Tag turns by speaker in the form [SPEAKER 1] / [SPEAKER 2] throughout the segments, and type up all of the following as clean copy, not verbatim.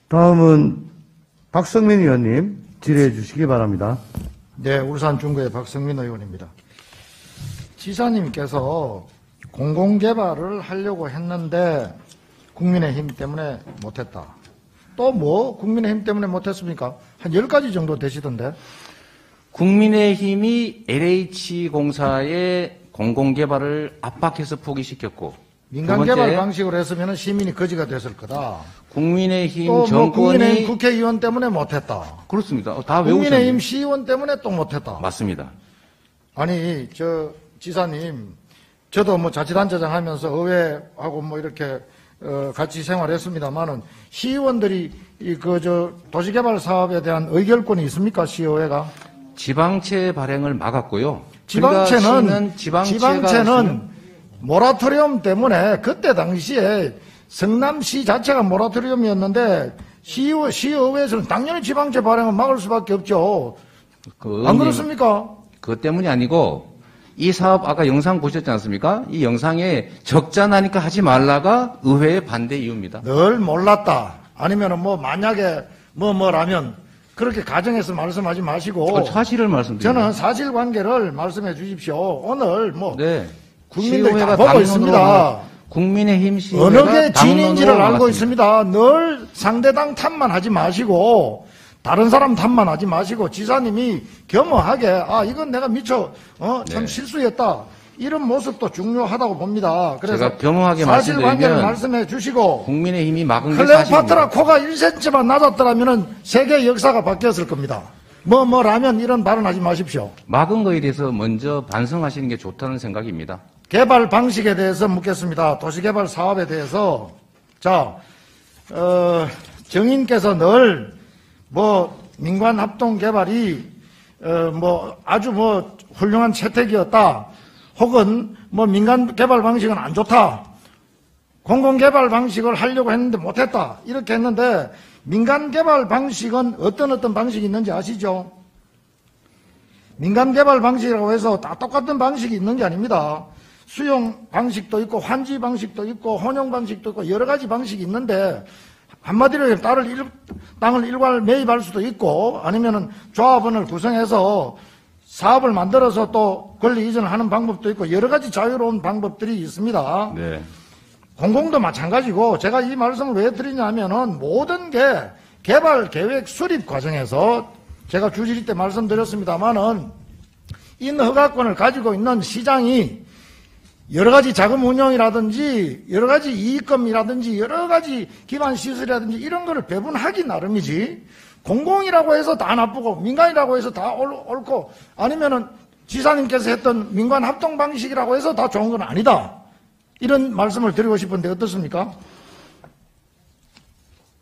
[SPEAKER 1] 다음은 박성민 의원님 질의해 주시기 바랍니다.
[SPEAKER 2] 네, 울산 중구의 박성민 의원입니다. 지사님께서 공공개발을 하려고 했는데 국민의힘 때문에 못했다. 또 뭐 국민의힘 때문에 못했습니까? 한 10가지 정도 되시던데.
[SPEAKER 3] 국민의힘이 LH공사의 공공개발을 압박해서 포기시켰고,
[SPEAKER 2] 민간개발 방식으로 했으면 시민이 거지가 됐을 거다.
[SPEAKER 3] 국민의힘
[SPEAKER 2] 또
[SPEAKER 3] 정권이
[SPEAKER 2] 국민의힘 국회의원 때문에 못했다.
[SPEAKER 3] 그렇습니다. 다 외우셨네요.
[SPEAKER 2] 국민의힘 시의원 때문에 또 못했다.
[SPEAKER 3] 맞습니다.
[SPEAKER 2] 아니, 지사님, 저도 뭐 자치단체장 하면서 의회하고 뭐 이렇게 같이 생활했습니다만은 시의원들이 도시개발 사업에 대한 의결권이 있습니까? 시의회가?
[SPEAKER 3] 지방채 발행을 막았고요.
[SPEAKER 2] 지방채는
[SPEAKER 3] 지방채가
[SPEAKER 2] 모라토리엄 때문에 그때 당시에 성남시 자체가 모라토리엄이었는데 시의회에서는 당연히 지방채 발행을 막을 수밖에 없죠. 안 그렇습니까?
[SPEAKER 3] 그것 때문이 아니고 이 사업 아까 영상 보셨지 않습니까? 이 영상에 적자 나니까 하지 말라가 의회의 반대 이유입니다.
[SPEAKER 2] 늘 몰랐다. 아니면은 뭐 만약에 뭐라면 그렇게 가정해서 말씀하지 마시고
[SPEAKER 3] 사실을 말씀드립니다.
[SPEAKER 2] 저는 사실관계를 말씀해 주십시오. 오늘
[SPEAKER 3] 네.
[SPEAKER 2] 국민들이 다 보고 있습니다.
[SPEAKER 3] 국민의힘 시의회가
[SPEAKER 2] 어느 게 진인지를 알고
[SPEAKER 3] 나갔습니다.
[SPEAKER 2] 있습니다. 늘 상대당 탓만 하지 마시고 다른 사람 탓만 하지 마시고 지사님이 겸허하게 이건 내가 미처 참 실수였다. 이런 모습도 중요하다고 봅니다. 그래서
[SPEAKER 3] 제가 겸허하게
[SPEAKER 2] 사실관계를
[SPEAKER 3] 말씀드리면
[SPEAKER 2] 말씀해 주시고
[SPEAKER 3] 국민의힘이 막은 게 사실입니다.
[SPEAKER 2] 클레오파트라 코가 1cm만 낮았더라면 세계 역사가 바뀌었을 겁니다. 뭐라면 이런 발언하지 마십시오.
[SPEAKER 3] 막은 거에 대해서 먼저 반성하시는 게 좋다는 생각입니다.
[SPEAKER 2] 개발 방식에 대해서 묻겠습니다. 도시개발 사업에 대해서. 자, 정인께서 늘 민관 합동 개발이 아주 훌륭한 채택이었다. 혹은 민간 개발 방식은 안 좋다. 공공 개발 방식을 하려고 했는데 못했다. 이렇게 했는데 민간 개발 방식은 어떤 방식이 있는지 아시죠? 민간 개발 방식이라고 해서 다 똑같은 방식이 있는 게 아닙니다. 수용 방식도 있고 환지 방식도 있고 혼용 방식도 있고 여러 가지 방식이 있는데 한마디로 땅을 일괄 매입할 수도 있고 아니면은 조합원을 구성해서 사업을 만들어서 또 권리 이전을 하는 방법도 있고 여러 가지 자유로운 방법들이 있습니다.
[SPEAKER 3] 네.
[SPEAKER 2] 공공도 마찬가지고 제가 이 말씀을 왜 드리냐면은 모든 게 개발 계획 수립 과정에서 제가 주질 때 말씀드렸습니다만은 이 허가권을 가지고 있는 시장이 여러 가지 자금 운용이라든지 여러 가지 이익금이라든지 여러 가지 기반 시설이라든지 이런 거를 배분하기 나름이지 공공이라고 해서 다 나쁘고 민간이라고 해서 다 옳고 아니면은 지사님께서 했던 민관 합동 방식이라고 해서 다 좋은 건 아니다. 이런 말씀을 드리고 싶은데 어떻습니까?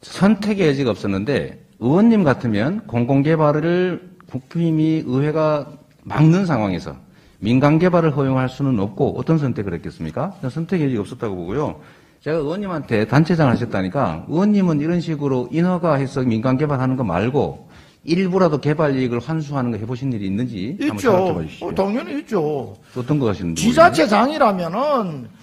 [SPEAKER 3] 선택의 여지가 없었는데 의원님 같으면 공공개발을 국힘이 의회가 막는 상황에서 민간개발을 허용할 수는 없고 어떤 선택을 했겠습니까? 선택의 여지가 없었다고 보고요. 제가 의원님한테 단체장 하셨다니까 의원님은 이런 식으로 인허가해서 민간개발하는 거 말고 일부라도 개발이익을 환수하는 거 해보신 일이 있는지 한번 생각해 봐 주시죠.
[SPEAKER 2] 당연히 있죠.
[SPEAKER 3] 어떤 거 하시는지.
[SPEAKER 2] 지자체장이라면은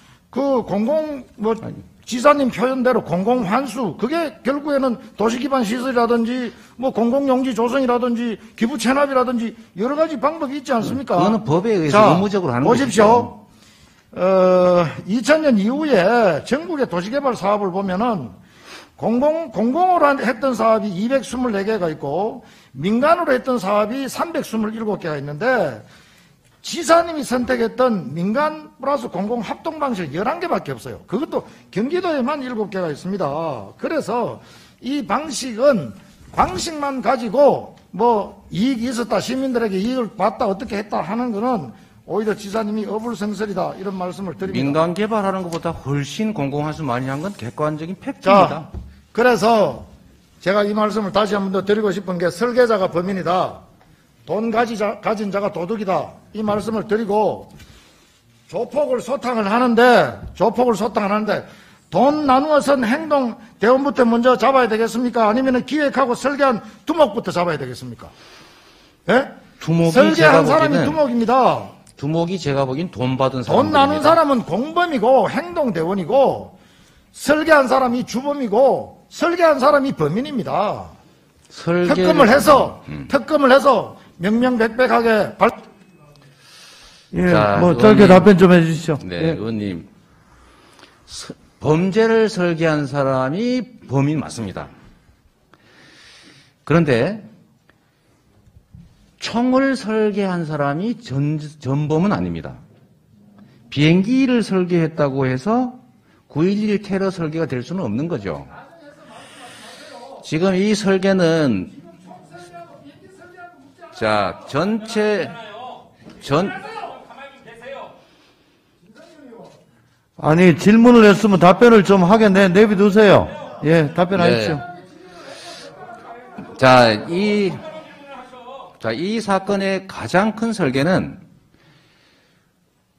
[SPEAKER 2] 지사님 표현대로 공공환수, 그게 결국에는 도시기반 시설이라든지, 공공용지 조성이라든지, 기부 체납이라든지, 여러 가지 방법이 있지 않습니까?
[SPEAKER 3] 그거는 법에 의해서 의무적으로 하는 거죠.
[SPEAKER 2] 보십시오. 2000년 이후에 전국의 도시개발 사업을 보면은, 공공으로 했던 사업이 224개가 있고, 민간으로 했던 사업이 327개가 있는데, 지사님이 선택했던 민간 플러스 공공 합동 방식 11개밖에 없어요. 그것도 경기도에만 7개가 있습니다. 그래서 이 방식은 방식만 가지고 이익이 있었다, 시민들에게 이익을 받다, 어떻게 했다 하는 거는 오히려 지사님이 어불성설이다 이런 말씀을 드립니다.
[SPEAKER 3] 민간 개발하는 것보다 훨씬 공공환수 많이 한 건 객관적인 팩트입니다.
[SPEAKER 2] 자, 그래서 제가 이 말씀을 다시 한 번 더 드리고 싶은 게 설계자가 범인이다. 돈 가진 자가 도둑이다. 이 말씀을 드리고 조폭을 소탕을 하는데 돈 나누어선 행동 대원부터 먼저 잡아야 되겠습니까? 아니면 기획하고 설계한 두목부터 잡아야 되겠습니까? 예? 설계한 사람이 두목입니다.
[SPEAKER 3] 두목이 제가 보기엔 돈 받은 사람.
[SPEAKER 2] 돈 나눈 사람은 공범이고 행동 대원이고 설계한 사람이 주범이고 설계한 사람이 범인입니다.
[SPEAKER 3] 설계를
[SPEAKER 2] 특검을 해서 명명백백하게
[SPEAKER 1] 예,
[SPEAKER 3] 자,
[SPEAKER 1] 뭐,
[SPEAKER 3] 의원님.
[SPEAKER 1] 짧게 답변 좀 해주시죠.
[SPEAKER 3] 네,
[SPEAKER 1] 예.
[SPEAKER 3] 의원님. 범죄를 설계한 사람이 범인 맞습니다. 그런데 총을 설계한 사람이 전범은 아닙니다. 비행기를 설계했다고 해서 9.11 테러 설계가 될 수는 없는 거죠. 지금 이 설계는 자,
[SPEAKER 1] 아니, 질문을 했으면 답변을 좀 하게 내비두세요. 예, 답변하십시오.
[SPEAKER 3] 네. 자, 이 사건의 가장 큰 설계는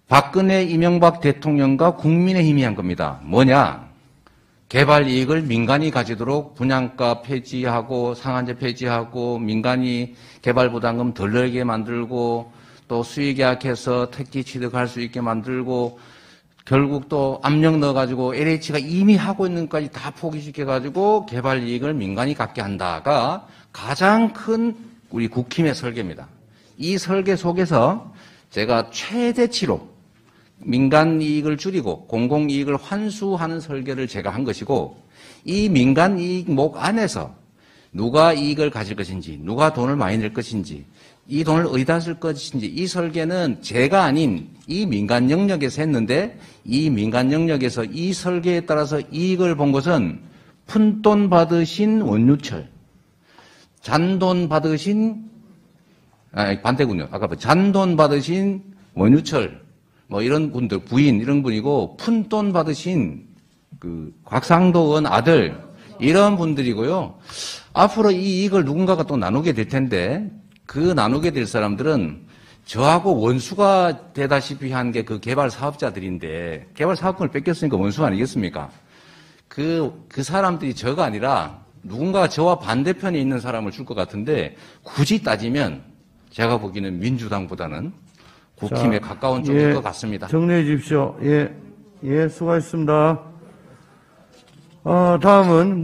[SPEAKER 3] 박근혜, 이명박 대통령과 국민의힘이 한 겁니다. 뭐냐? 개발 이익을 민간이 가지도록 분양가 폐지하고 상한제 폐지하고 민간이 개발 부담금 덜 내게 만들고 또 수익 계약해서 택지 취득할 수 있게 만들고 결국 또 압력 넣어가지고 LH가 이미 하고 있는 것까지 다 포기시켜가지고 개발 이익을 민간이 갖게 한다가 가장 큰 우리 국힘의 설계입니다. 이 설계 속에서 제가 최대치로 민간 이익을 줄이고 공공 이익을 환수하는 설계를 제가 한 것이고 이 민간 이익목 안에서 누가 이익을 가질 것인지 누가 돈을 많이 낼 것인지 이 돈을 어디다 쓸 것인지 이 설계는 제가 아닌 이 민간 영역에서 했는데 이 민간 영역에서 이 설계에 따라서 이익을 본 것은 푼돈 받으신 원유철, 잔돈 받으신 반대군요. 아까 잔돈 받으신 원유철 뭐 이런 분들 부인 이런 분이고 푼돈 받으신 그 곽상도 의원 아들 이런 분들이고요. 앞으로 이 이익을 누군가가 또 나누게 될 텐데 그 나누게 될 사람들은 저하고 원수가 되다시피 한 게 그 개발 사업자들인데 개발 사업권을 뺏겼으니까 원수 아니겠습니까? 그 사람들이 저가 아니라 누군가 저와 반대편에 있는 사람을 줄 것 같은데 굳이 따지면 제가 보기에는 민주당보다는 국힘에 가까운 쪽일 것 같습니다.
[SPEAKER 1] 정리해 주십시오. 예, 수고하셨습니다. 다음은